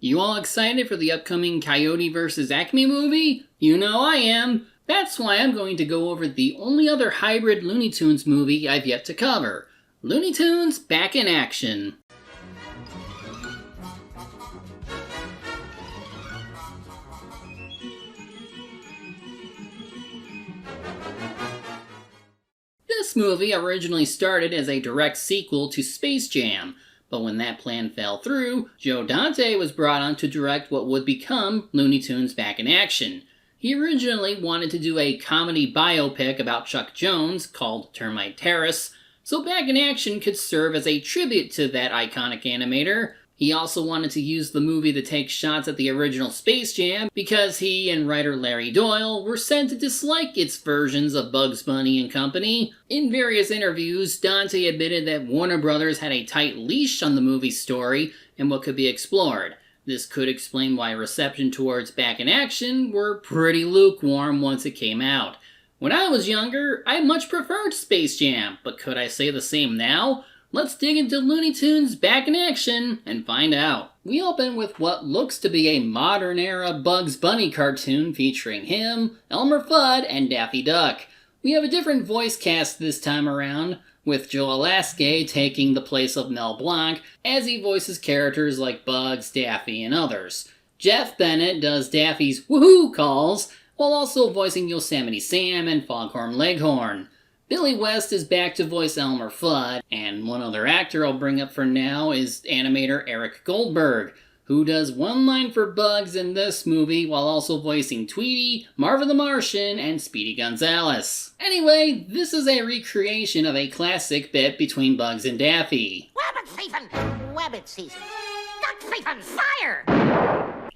You all excited for the upcoming Coyote vs. Acme movie? You know I am. That's why I'm going to go over the only other hybrid Looney Tunes movie I've yet to cover. Looney Tunes Back in Action. This movie originally started as a direct sequel to Space Jam, but when that plan fell through, Joe Dante was brought on to direct what would become Looney Tunes Back in Action. He originally wanted to do a comedy biopic about Chuck Jones called Termite Terrace, so Back in Action could serve as a tribute to that iconic animator. He also wanted to use the movie to take shots at the original Space Jam because he and writer Larry Doyle were said to dislike its versions of Bugs Bunny and company. In various interviews, Dante admitted that Warner Brothers had a tight leash on the movie's story and what could be explored. This could explain why reception towards Back in Action were pretty lukewarm once it came out. When I was younger, I much preferred Space Jam, but could I say the same now? Let's dig into Looney Tunes Back in Action and find out. We open with what looks to be a modern-era Bugs Bunny cartoon featuring him, Elmer Fudd, and Daffy Duck. We have a different voice cast this time around, with Joe Alaskey taking the place of Mel Blanc as he voices characters like Bugs, Daffy, and others. Jeff Bennett does Daffy's woohoo calls, while also voicing Yosemite Sam and Foghorn Leghorn. Billy West is back to voice Elmer Fudd, and one other actor I'll bring up for now is animator Eric Goldberg, who does one line for Bugs in this movie while also voicing Tweety, Marvin the Martian, and Speedy Gonzales. Anyway, this is a recreation of a classic bit between Bugs and Daffy. Wabbit season! Wabbit season! Duck season! Fire!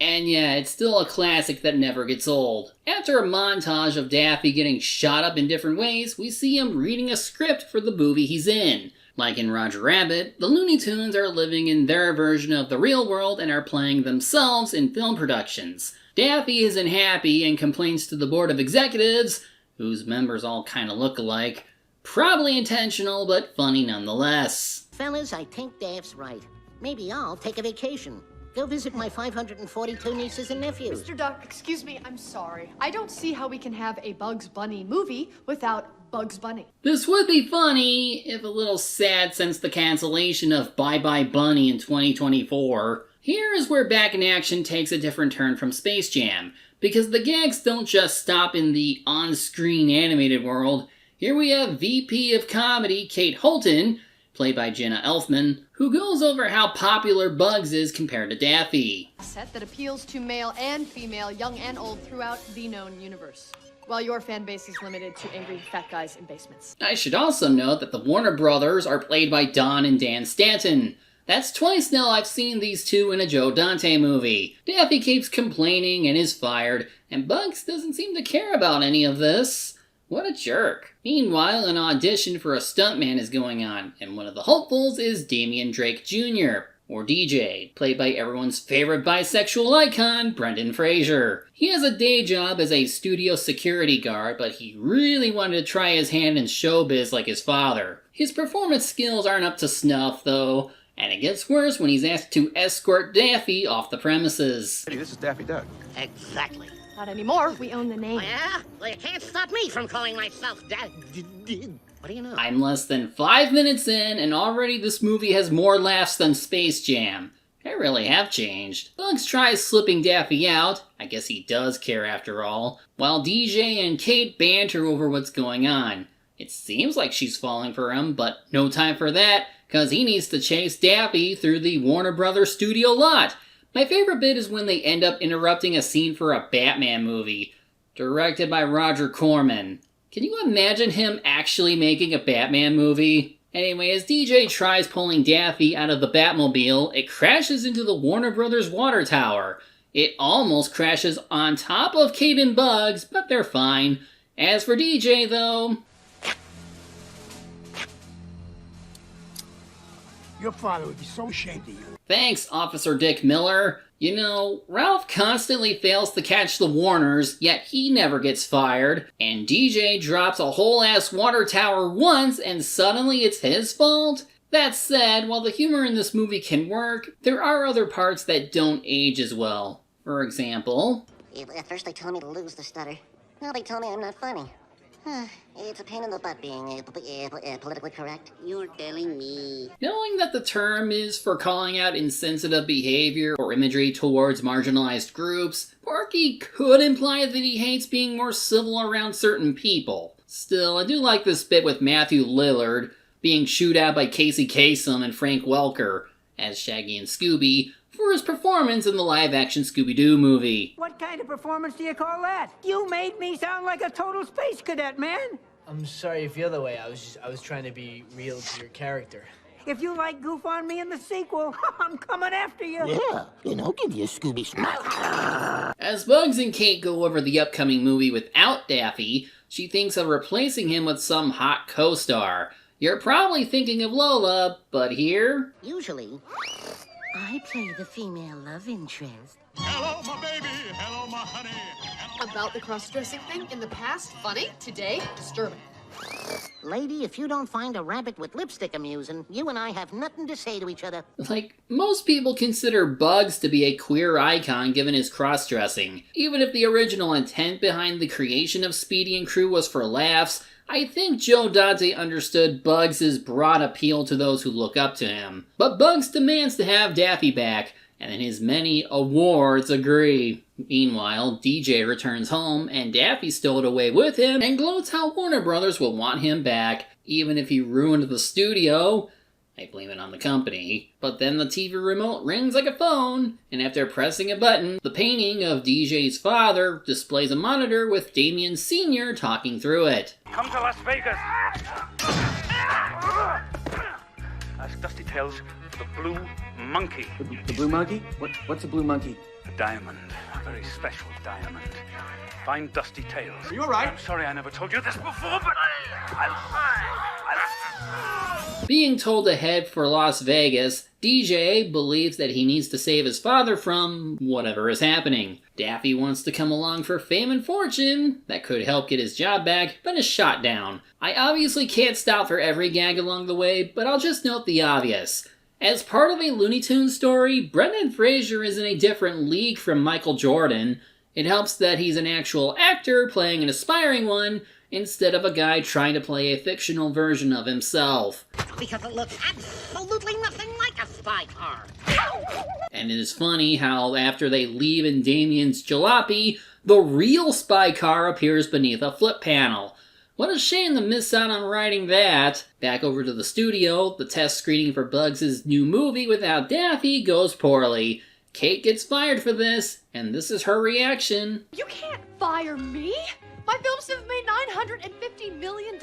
And yeah, it's still a classic that never gets old. After a montage of Daffy getting shot up in different ways, we see him reading a script for the movie he's in. Like in Roger Rabbit, the Looney Tunes are living in their version of the real world and are playing themselves in film productions. Daffy isn't happy and complains to the board of executives, whose members all kinda look alike. Probably intentional, but funny nonetheless. Fellas, I think Dave's right. Maybe I'll take a vacation. Go visit my 542 nieces and nephews. Mr. Duck, excuse me, I'm sorry. I don't see how we can have a Bugs Bunny movie without Bugs Bunny. This would be funny, if a little sad since the cancellation of Bye Bye Bunny in 2024. Here is where Back in Action takes a different turn from Space Jam, because the gags don't just stop in the on-screen animated world. Here we have VP of Comedy Kate Holton, played by Jenna Elfman, who goes over how popular Bugs is compared to Daffy. A set that appeals to male and female, young and old, throughout the known universe, while your fan base is limited to angry fat guys in basements. I should also note that the Warner Brothers are played by Don and Dan Stanton. That's twice now I've seen these two in a Joe Dante movie. Daffy keeps complaining and is fired, and Bugs doesn't seem to care about any of this. What a jerk. Meanwhile, an audition for a stuntman is going on, and one of the hopefuls is Damian Drake Jr., or DJ, played by everyone's favorite bisexual icon, Brendan Fraser. He has a day job as a studio security guard, but he really wanted to try his hand in showbiz like his father. His performance skills aren't up to snuff, though, and it gets worse when he's asked to escort Daffy off the premises. Hey, this is Daffy Duck. Exactly. Not anymore, we own the name. Oh, yeah? Well, you can't stop me from calling myself Dad. What do you know? I'm less than 5 minutes in, and already this movie has more laughs than Space Jam. They really have changed. Bugs tries slipping Daffy out, I guess he does care after all, while DJ and Kate banter over what's going on. It seems like she's falling for him, but no time for that, cause he needs to chase Daffy through the Warner Brothers studio lot. My favorite bit is when they end up interrupting a scene for a Batman movie, directed by Roger Corman. Can you imagine him actually making a Batman movie? Anyway, as DJ tries pulling Daffy out of the Batmobile, it crashes into the Warner Brothers water tower. It almost crashes on top of Kate and Bugs, but they're fine. As for DJ, though... Your father would be so ashamed of you. Thanks, Officer Dick Miller. You know, Ralph constantly fails to catch the Warners, yet he never gets fired. And DJ drops a whole-ass water tower once, and suddenly it's his fault? That said, while the humor in this movie can work, there are other parts that don't age as well. For example, At first they told me to lose the stutter. Now they tell me I'm not funny. It's a pain in the butt being politically correct. You're telling me. knowing that the term is for calling out insensitive behavior or imagery towards marginalized groups, Porky could imply that he hates being more civil around certain people. Still, I do like this bit with Matthew Lillard being shooed at by Casey Kasem and Frank Welker as Shaggy and Scooby for his performance in the live-action Scooby-Doo movie. What kind of performance do you call that? You made me sound like a total space cadet, man. I'm sorry you feel that way. I was trying to be real to your character. If you like goof on me in the sequel, I'm coming after you. Yeah, and I'll give you a Scooby smile. As Bugs and Kate go over the upcoming movie without Daffy, she thinks of replacing him with some hot co-star. You're probably thinking of Lola, but here... Usually, I play the female love interest. Hello, my baby. Hello, my honey. Hello. About the cross-dressing thing in the past, funny. Today, disturbing. Lady, if you don't find a rabbit with lipstick amusing, you and I have nothing to say to each other. Like, most people consider Bugs to be a queer icon given his cross-dressing. Even if the original intent behind the creation of Speedy and crew was for laughs, I think Joe Dante understood Bugs' broad appeal to those who look up to him. But Bugs demands to have Daffy back, and his many awards agree. Meanwhile, DJ returns home, and Daffy stowed away with him, and gloats how Warner Brothers will want him back, even if he ruined the studio. I blame it on the company. But then the TV remote rings like a phone, and after pressing a button, the painting of DJ's father displays a monitor with Damien Sr. talking through it. Come to Las Vegas. Ask Dusty Tails for the blue monkey. The blue monkey? What's a blue monkey? A diamond. A very special diamond. Find Dusty Tails. Are you all right? I'm sorry I never told you this before, but Being told to head for Las Vegas, DJ believes that he needs to save his father from whatever is happening. Daffy wants to come along for fame and fortune that could help get his job back, but is shot down. I obviously can't stop for every gag along the way, but I'll just note the obvious. As part of a Looney Tunes story, Brendan Fraser is in a different league from Michael Jordan. It helps that he's an actual actor playing an aspiring one, instead of a guy trying to play a fictional version of himself. Because it looks absolutely nothing like a spy car. And it is funny how after they leave in Damien's jalopy, the real spy car appears beneath a flip panel. What a shame to miss out on writing that. Back over to the studio, the test screening for Bugs' new movie without Daffy goes poorly. Kate gets fired for this, and this is her reaction. You can't fire me! My films have made $950 million!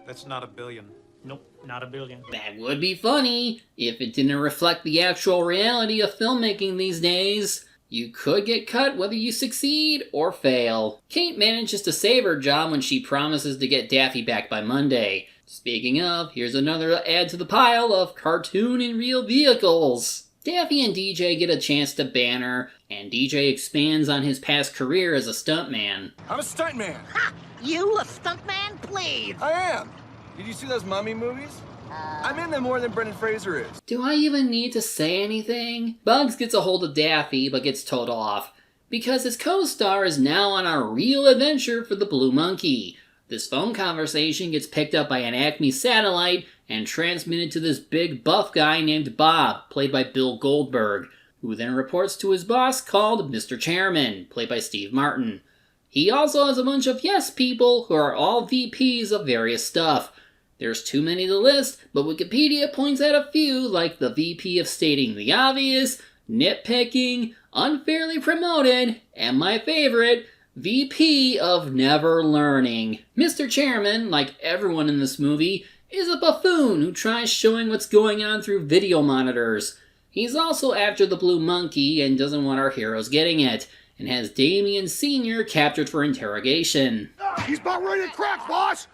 That's not $1 billion. Nope, not $1 billion. That would be funny if it didn't reflect the actual reality of filmmaking these days. You could get cut whether you succeed or fail. Kate manages to save her job when she promises to get Daffy back by Monday. Speaking of, here's another add to the pile of cartoon and real vehicles. Daffy and DJ get a chance to banter, and DJ expands on his past career as a stuntman. I'm a stuntman. Ha! You a stuntman, please? I am. Did you see those mummy movies? I'm in them more than Brendan Fraser is. Do I even need to say anything? Bugs gets a hold of Daffy, but gets told off, because his co-star is now on a real adventure for the Blue Monkey. This phone conversation gets picked up by an Acme satellite and transmitted to this big buff guy named Bob, played by Bill Goldberg, who then reports to his boss called Mr. Chairman, played by Steve Martin. He also has a bunch of yes people who are all VPs of various stuff. There's too many to list, but Wikipedia points out a few, like the VP of stating the obvious, nitpicking, unfairly promoted, and my favorite, VP of never learning. Mr. Chairman, like everyone in this movie, is a buffoon who tries showing what's going on through video monitors. He's also after the Blue Monkey and doesn't want our heroes getting it, and has Damien Sr. captured for interrogation. He's about ready to crack, boss!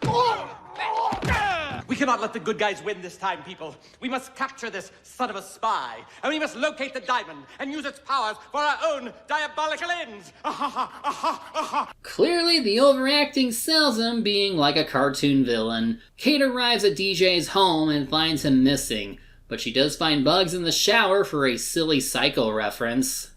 We cannot let the good guys win this time, people. We must capture this son of a spy, and we must locate the diamond and use its powers for our own diabolical ends. Clearly, the overacting sells him being like a cartoon villain. Kate arrives at DJ's home and finds him missing, but she does find Bugs in the shower for a silly Psycho reference.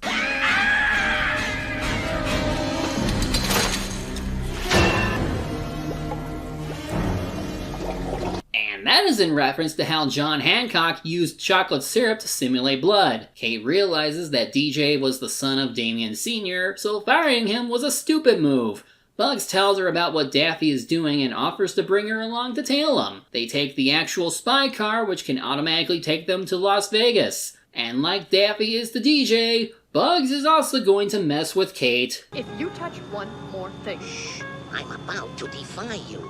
And that is in reference to how John Hancock used chocolate syrup to simulate blood. Kate realizes that DJ was the son of Damien Sr., so firing him was a stupid move. Bugs tells her about what Daffy is doing and offers to bring her along to tail him. They take the actual spy car, which can automatically take them to Las Vegas. And like Daffy is to DJ, Bugs is also going to mess with Kate. If you touch one more thing... Shh, I'm about to defy you.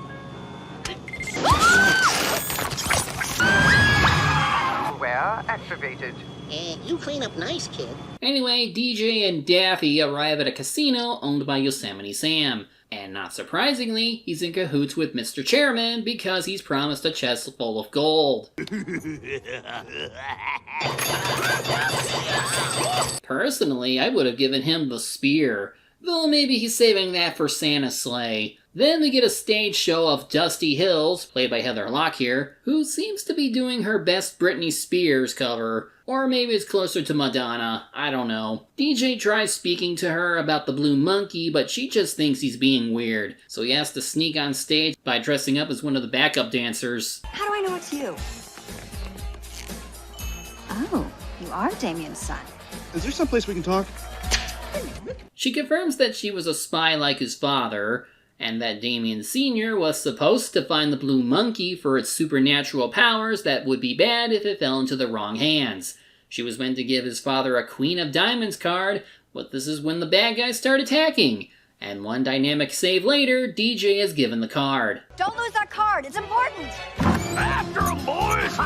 Where activated. You clean up nice, kid. Anyway, DJ and Daffy arrive at a casino owned by Yosemite Sam. And not surprisingly, he's in cahoots with Mr. Chairman because he's promised a chest full of gold. Personally, I would have given him the spear, though maybe he's saving that for Santa's sleigh. Then we get a stage show of Dusty Hills, played by Heather Locklear, who seems to be doing her best Britney Spears cover. Or maybe it's closer to Madonna, I don't know. DJ tries speaking to her about the blue monkey, but she just thinks he's being weird, so he has to sneak on stage by dressing up as one of the backup dancers. How do I know it's you? Oh, you are Damien's son. Is there someplace we can talk? She confirms that she was a spy like his father, and that Damien Sr. was supposed to find the blue monkey for its supernatural powers that would be bad if it fell into the wrong hands. She was meant to give his father a Queen of Diamonds card, but this is when the bad guys start attacking. And one dynamic save later, DJ is given the card. Don't lose that card, it's important! After 'em, boys!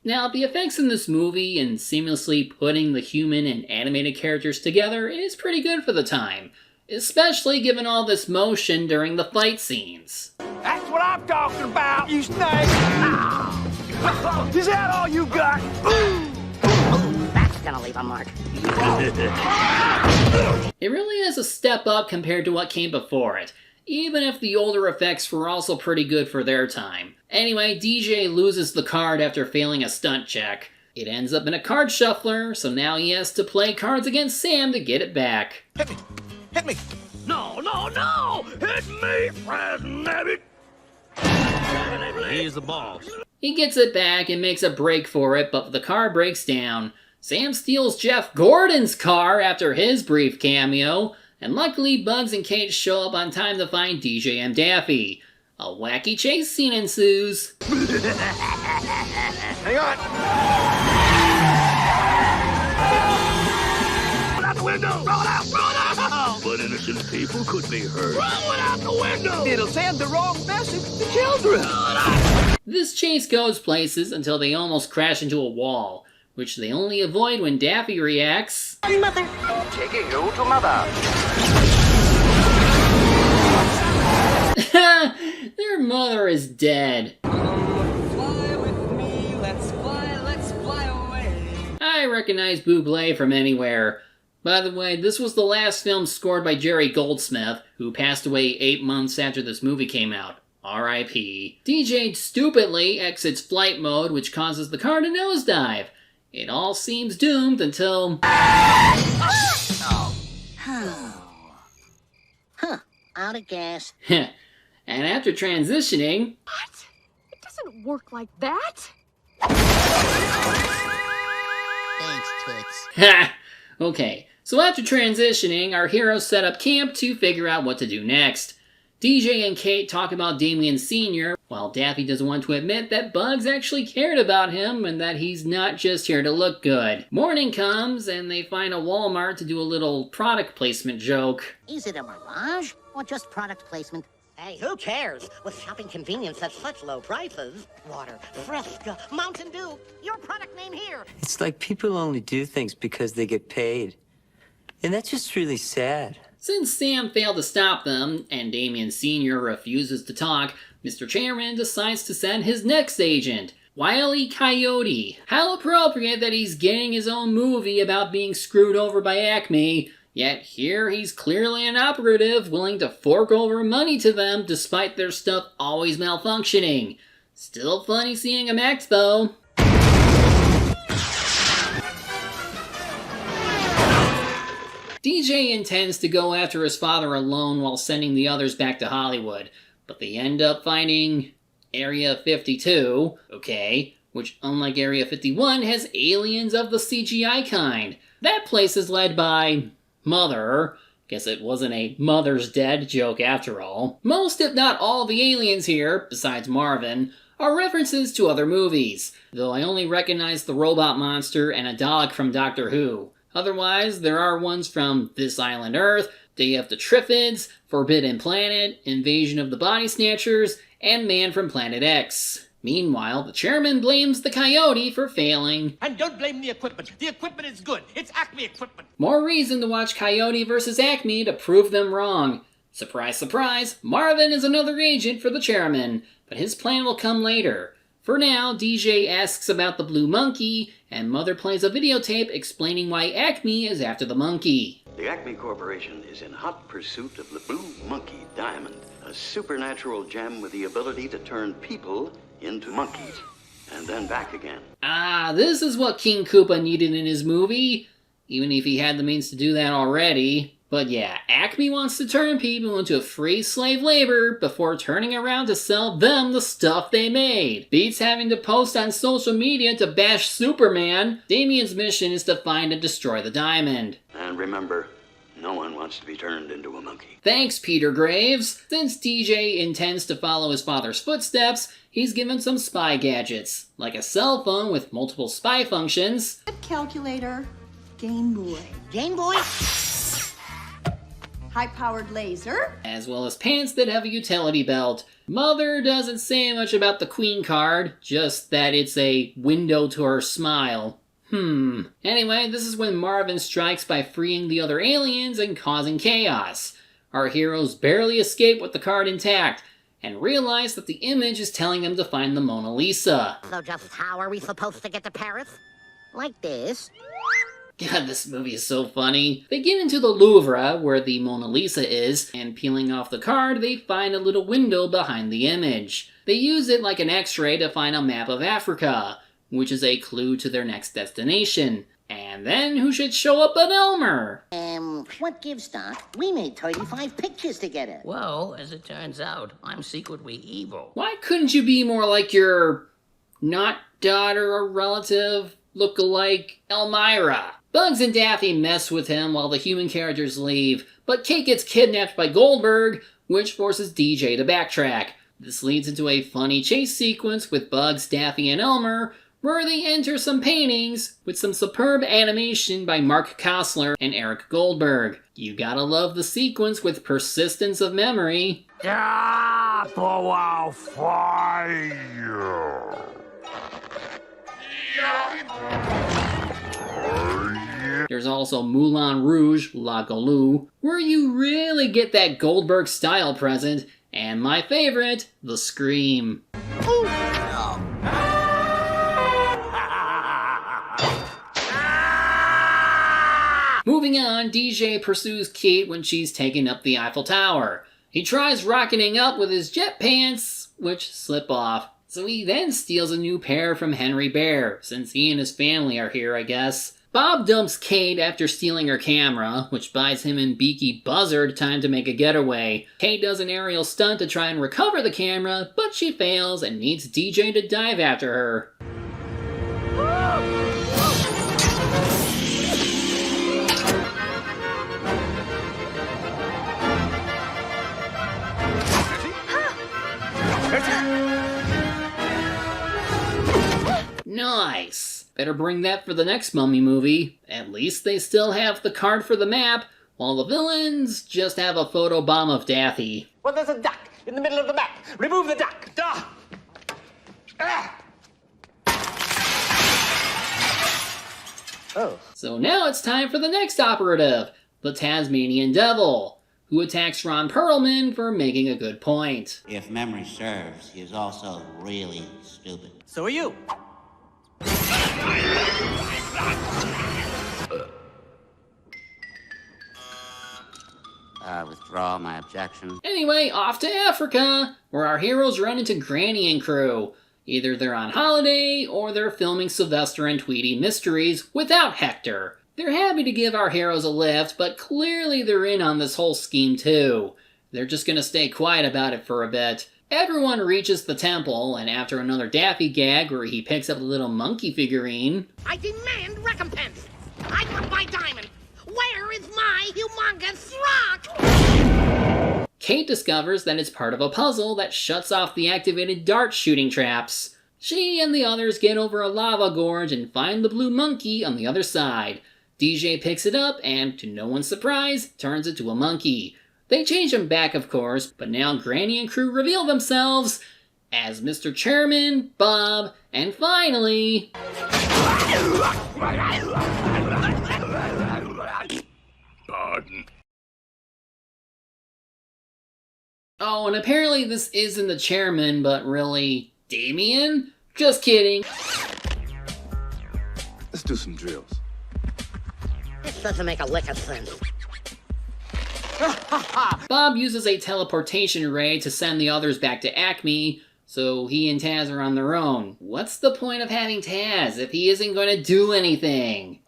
Now, the effects in this movie and seamlessly putting the human and animated characters together is pretty good for the time, especially given all this motion during the fight scenes. That's what I'm talking about, you snake! Is that all you got? That's gonna leave a mark. It really is a step up compared to what came before it, even if the older effects were also pretty good for their time. Anyway, DJ loses the card after failing a stunt check. It ends up in a card shuffler, so now he has to play cards against Sam to get it back. Hit me! Hit me! No, no, no! Hit me, Fred Nabbit! He's the boss. He gets it back and makes a break for it, but the car breaks down. Sam steals Jeff Gordon's car after his brief cameo, and luckily Bugs and Kate show up on time to find DJ and Daffy. A wacky chase scene ensues. Hang on! Roll out the window! Roll out! Roll out! But innocent people could be hurt. Roll it out the window! It'll send the wrong message to children! This chase goes places until they almost crash into a wall, which they only avoid when Daffy reacts. Mother! Taking you to mother. Their mother is dead. Fly with me, let's fly away. I recognize Bublé from anywhere. By the way, this was the last film scored by Jerry Goldsmith, who passed away 8 months after this movie came out. R.I.P. DJ stupidly exits flight mode, which causes the car to nosedive. It all seems doomed until... Out of gas. And after transitioning... What? It doesn't work like that. Thanks, Toots. Ha! Okay, so after transitioning, our heroes set up camp to figure out what to do next. DJ and Kate talk about Damien Sr., while Daffy doesn't want to admit that Bugs actually cared about him and that he's not just here to look good. Morning comes, and they find a Walmart to do a little product placement joke. Is it a mirage or just product placement? Hey, who cares? With shopping convenience at such low prices. Water, Fresca, Mountain Dew, your product name here. It's like people only do things because they get paid. And that's just really sad. Since Sam failed to stop them, and Damien Sr. refuses to talk, Mr. Chairman decides to send his next agent, Wile E. Coyote. How appropriate that he's getting his own movie about being screwed over by Acme, yet here he's clearly an operative willing to fork over money to them despite their stuff always malfunctioning. Still funny seeing him act though. DJ intends to go after his father alone while sending the others back to Hollywood, but they end up finding Area 52, okay, which unlike Area 51 has aliens of the CGI kind. That place is led by Mother. Guess it wasn't a Mother's Dead joke after all. Most if not all the aliens here, besides Marvin, are references to other movies, though I only recognize the robot monster and a Dalek from Doctor Who. Otherwise, there are ones from This Island Earth, Day of the Triffids, Forbidden Planet, Invasion of the Body Snatchers, and Man from Planet X. Meanwhile, the chairman blames the Coyote for failing. And don't blame the equipment. The equipment is good. It's Acme equipment. More reason to watch Coyote vs. Acme to prove them wrong. Surprise, surprise, Marvin is another agent for the chairman, but his plan will come later. For now, DJ asks about the blue monkey, and Mother plays a videotape explaining why Acme is after the monkey. The Acme Corporation is in hot pursuit of the blue monkey diamond, a supernatural gem with the ability to turn people into monkeys, and then back again. Ah, this is what King Koopa needed in his movie, even if he had the means to do that already. But yeah, Acme wants to turn people into free slave labor before turning around to sell them the stuff they made. Beats having to post on social media to bash Superman. Damien's mission is to find and destroy the diamond. And remember, no one wants to be turned into a monkey. Thanks, Peter Graves. Since DJ intends to follow his father's footsteps, he's given some spy gadgets, like a cell phone with multiple spy functions. Calculator, Game Boy. Game Boy? High-powered laser. As well as pants that have a utility belt. Mother doesn't say much about the Queen card, just that it's a window to her smile. Anyway, this is when Marvin strikes by freeing the other aliens and causing chaos. Our heroes barely escape with the card intact, and realize that the image is telling them to find the Mona Lisa. So just how are we supposed to get to Paris? Like this? God, this movie is so funny. They get into the Louvre, where the Mona Lisa is, and peeling off the card, they find a little window behind the image. They use it like an X-ray to find a map of Africa, which is a clue to their next destination. And then who should show up but Elmer? What gives, Doc? We made 35 pictures together. Well, as it turns out, I'm secretly evil. Why couldn't you be more like your not daughter or relative look-alike Elmira? Bugs and Daffy mess with him while the human characters leave, but Kate gets kidnapped by Goldberg, which forces DJ to backtrack. This leads into a funny chase sequence with Bugs, Daffy, and Elmer, where they enter some paintings with some superb animation by Mark Kostler and Eric Goldberg. You gotta love the sequence with persistence of memory. There's also Moulin Rouge, La Galou, where you really get that Goldberg style present, and my favorite, the scream. Moving on, DJ pursues Kate when she's taking up the Eiffel Tower. He tries rocketing up with his jet pants, which slip off. So he then steals a new pair from Henry Bear, since he and his family are here, I guess. Bob dumps Kate after stealing her camera, which buys him and Beaky Buzzard time to make a getaway. Kate does an aerial stunt to try and recover the camera, but she fails and needs DJ to dive after her. Nice! Better bring that for the next Mummy movie. At least they still have the card for the map, while the villains just have a photobomb of Daffy. Well, there's a duck in the middle of the map. Remove the duck. Duh! Oh. So now it's time for the next operative, the Tasmanian Devil. who attacks Ron Perlman for making a good point. If memory serves, he is also really stupid. So are you. Withdraw my objection. Anyway, off to Africa, where our heroes run into Granny and crew. Either they're on holiday, or they're filming Sylvester and Tweety Mysteries without Hector. They're happy to give our heroes a lift, but clearly they're in on this whole scheme too. They're just gonna stay quiet about it for a bit. Everyone reaches the temple, and after another Daffy gag where he picks up a little monkey figurine, I demand recompense! I want my diamond! Where is my humongous rock? Kate discovers that it's part of a puzzle that shuts off the activated dart shooting traps. She and the others get over a lava gorge and find the blue monkey on the other side. DJ picks it up and, to no one's surprise, turns it to a monkey. They change him back, of course, but now Granny and crew reveal themselves as Mr. Chairman, Bob, and finally... Pardon. Oh, and apparently this isn't the chairman, but really, Damien? Just kidding. Let's do some drills. This doesn't make a lick of sense. Bob uses a teleportation ray to send the others back to Acme, so he and Taz are on their own. What's the point of having Taz if he isn't going to do anything?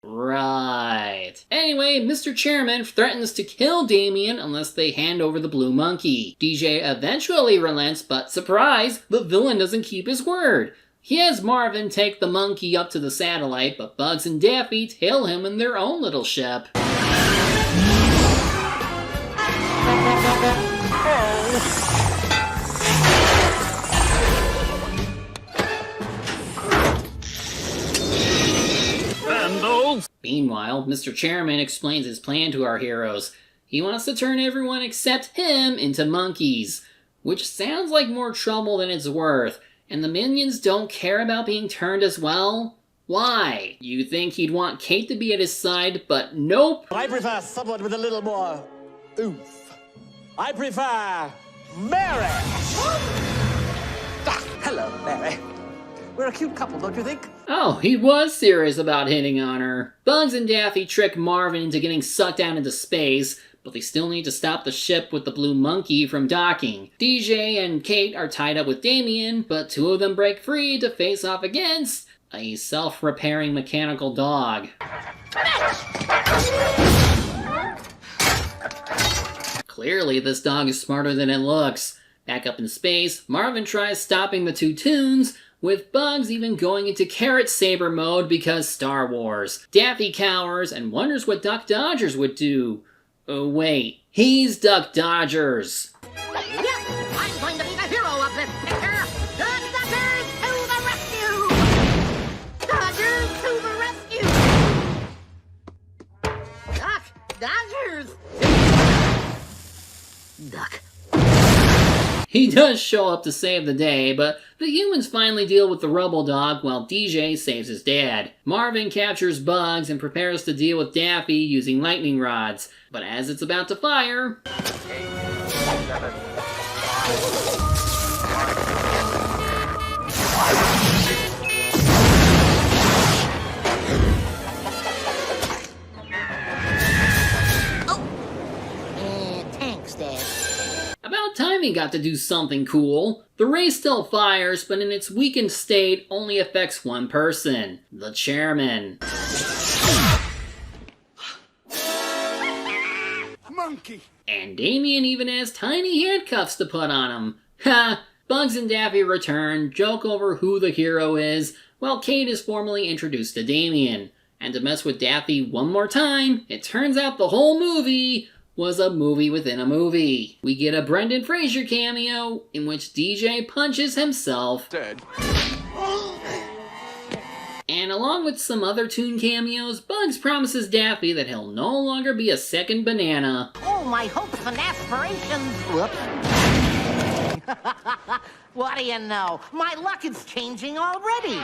Right. Anyway, Mr. Chairman threatens to kill Damien unless they hand over the blue monkey. DJ eventually relents, but surprise, the villain doesn't keep his word. He has Marvin take the monkey up to the satellite, but Bugs and Daffy tail him in their own little ship. Meanwhile, Mr. Chairman explains his plan to our heroes. He wants to turn everyone except him into monkeys, which sounds like more trouble than it's worth, and the minions don't care about being turned as well? Why? You think he'd want Kate to be at his side, but nope. I prefer someone with a little more oomph. I prefer Mary! Hello, Mary. We're a cute couple, don't you think? Oh, he was serious about hitting on her. Bugs and Daffy trick Marvin into getting sucked down into space, but they still need to stop the ship with the blue monkey from docking. DJ and Kate are tied up with Damien, but two of them break free to face off against a self-repairing mechanical dog. Clearly, this dog is smarter than it looks. Back up in space, Marvin tries stopping the two Toons, with Bugs even going into Carrot Saber mode because Star Wars. Daffy cowers and wonders what Duck Dodgers would do. Oh wait, he's Duck Dodgers! Yes, I'm going to be the hero of this picture! Duck Dodgers to the rescue! Dodgers to the rescue! Duck Dodgers! Duck. He does show up to save the day, but the humans finally deal with the rubble dog while DJ saves his dad. Marvin captures Bugs and prepares to deal with Daffy using lightning rods, but as it's about to fire... 8, 7, 5. Thanks, Dad. About time he got to do something cool. The ray still fires, but in its weakened state only affects one person, the chairman. Monkey! And Damien even has tiny handcuffs to put on him. Ha! Bugs and Daffy return, joke over who the hero is, while Kate is formally introduced to Damien. And to mess with Daffy one more time, it turns out the whole movie was a movie within a movie. We get a Brendan Fraser cameo, in which DJ punches himself. Dead. And along with some other Toon cameos, Bugs promises Daffy that he'll no longer be a second banana. Oh, my hopes and aspirations. Whoops. What do you know? My luck is changing already.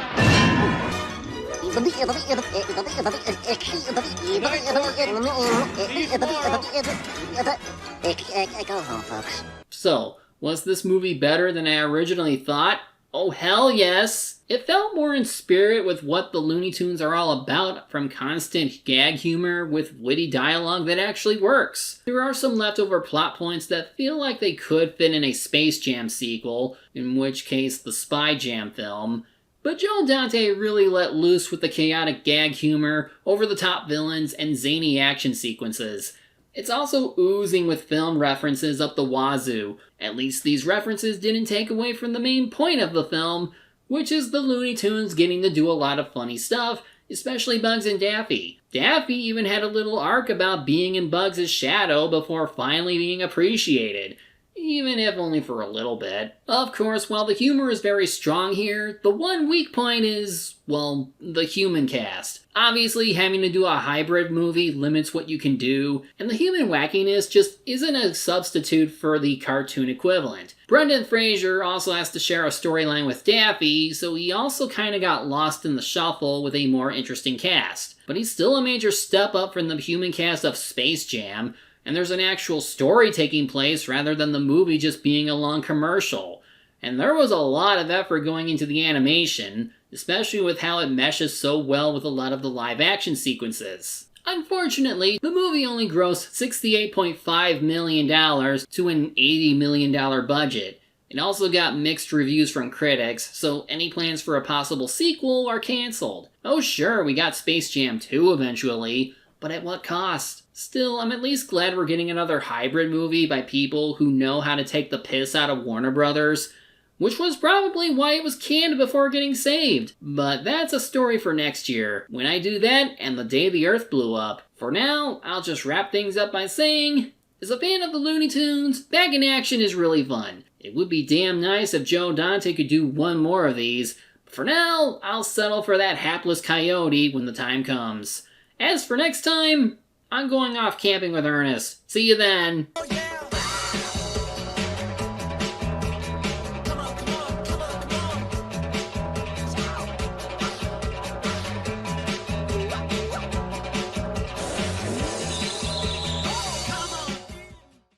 Go home, folks. So, was this movie better than I originally thought? Oh hell yes! It felt more in spirit with what the Looney Tunes are all about, from constant gag humor with witty dialogue that actually works. There are some leftover plot points that feel like they could fit in a Space Jam sequel, in which case the Spy Jam film, but Joe Dante really let loose with the chaotic gag humor, over-the-top villains, and zany action sequences. It's also oozing with film references up the wazoo. At least these references didn't take away from the main point of the film, which is the Looney Tunes getting to do a lot of funny stuff, especially Bugs and Daffy. Daffy even had a little arc about being in Bugs' shadow before finally being appreciated, even if only for a little bit. Of course, while the humor is very strong here, the one weak point is, well, the human cast. Obviously, having to do a hybrid movie limits what you can do, and the human wackiness just isn't a substitute for the cartoon equivalent. Brendan Fraser also has to share a storyline with Daffy, so he also kinda got lost in the shuffle with a more interesting cast. But he's still a major step up from the human cast of Space Jam, and there's an actual story taking place rather than the movie just being a long commercial. And there was a lot of effort going into the animation, especially with how it meshes so well with a lot of the live action sequences. Unfortunately, the movie only grossed $68.5 million to an $80 million budget. It also got mixed reviews from critics, so any plans for a possible sequel are cancelled. Oh sure, we got Space Jam 2 eventually, but at what cost? Still, I'm at least glad we're getting another hybrid movie by people who know how to take the piss out of Warner Brothers, which was probably why it was canned before getting saved. But that's a story for next year, when I do that and the day the Earth blew up. For now, I'll just wrap things up by saying, as a fan of the Looney Tunes, Back in Action is really fun. It would be damn nice if Joe Dante could do one more of these, but for now, I'll settle for that hapless coyote when the time comes. As for next time, I'm going off camping with Ernest. See you then!